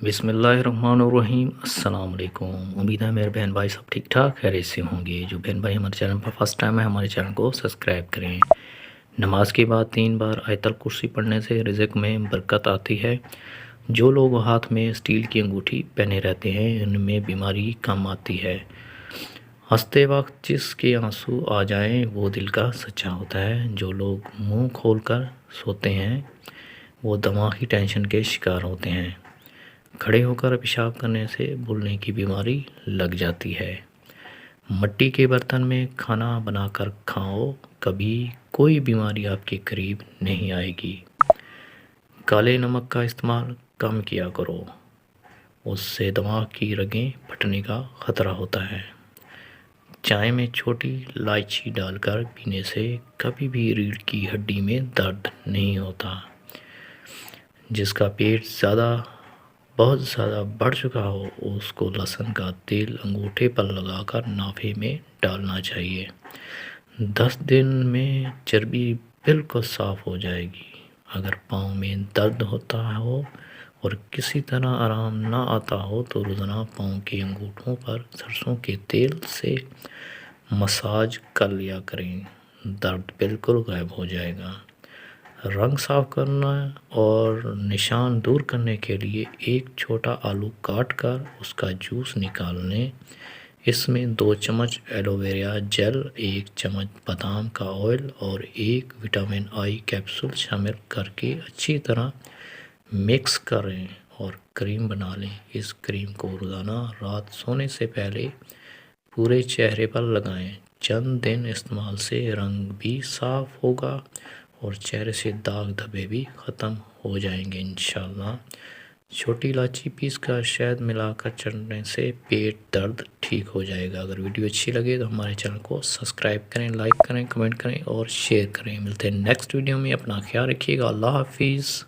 बिस्मिल्लाहिर्रहमानिर्रहीम। अस्सलाम वालेकुम। उम्मीद है मेरे बहन भाई सब ठीक ठाक खैरियत से होंगे। जो बहन भाई हमारे चैनल पर फर्स्ट टाइम है हमारे चैनल को सब्सक्राइब करें। नमाज के बाद 3 बार आयतल कुर्सी पढ़ने से रिज़्क में बरकत आती है। जो लोग हाथ में स्टील की अंगूठी पहने रहते हैं उनमें बीमारी कम आती है। हंसते वक्त जिसके आंसू आ जाएं वो दिल का सच्चा होता है। जो लोग मुंह खोलकर सोते हैं वो दिमागी टेंशन के शिकार होते हैं। खड़े होकर पेशाब करने से भूलने की बीमारी लग जाती है। मिट्टी के बर्तन में खाना बनाकर खाओ, कभी कोई बीमारी आपके करीब नहीं आएगी। काले नमक का इस्तेमाल कम किया करो, उससे दिमाग की रगें फटने का ख़तरा होता है। चाय में छोटी इलायची डालकर पीने से कभी भी रीढ़ की हड्डी में दर्द नहीं होता। जिसका पेट बहुत ज़्यादा बढ़ चुका हो उसको लहसुन का तेल अंगूठे पर लगाकर नाभि में डालना चाहिए। 10 दिन में चर्बी बिल्कुल साफ़ हो जाएगी। अगर पाँव में दर्द होता हो और किसी तरह आराम ना आता हो तो रोज़ाना पाँव के अंगूठों पर सरसों के तेल से मसाज कर लिया करें, दर्द बिल्कुल गायब हो जाएगा। रंग साफ़ करना और निशान दूर करने के लिए एक छोटा आलू काट कर उसका जूस निकाल लें। इसमें 2 चम्मच एलोवेरा जेल, 1 चम्मच बादाम का ऑयल और 1 विटामिन आई कैप्सूल शामिल करके अच्छी तरह मिक्स करें और क्रीम बना लें। इस क्रीम को रोज़ाना रात सोने से पहले पूरे चेहरे पर लगाएं। चंद दिन इस्तेमाल से रंग भी साफ़ होगा और चेहरे से दाग धब्बे भी ख़त्म हो जाएंगे इंशाल्लाह। छोटी इलायची पीस कर शहद मिलाकर चढ़ने से पेट दर्द ठीक हो जाएगा। अगर वीडियो अच्छी लगे तो हमारे चैनल को सब्सक्राइब करें, लाइक करें, कमेंट करें और शेयर करें। मिलते हैं नेक्स्ट वीडियो में। अपना ख्याल रखिएगा। अल्लाह हाफिज़।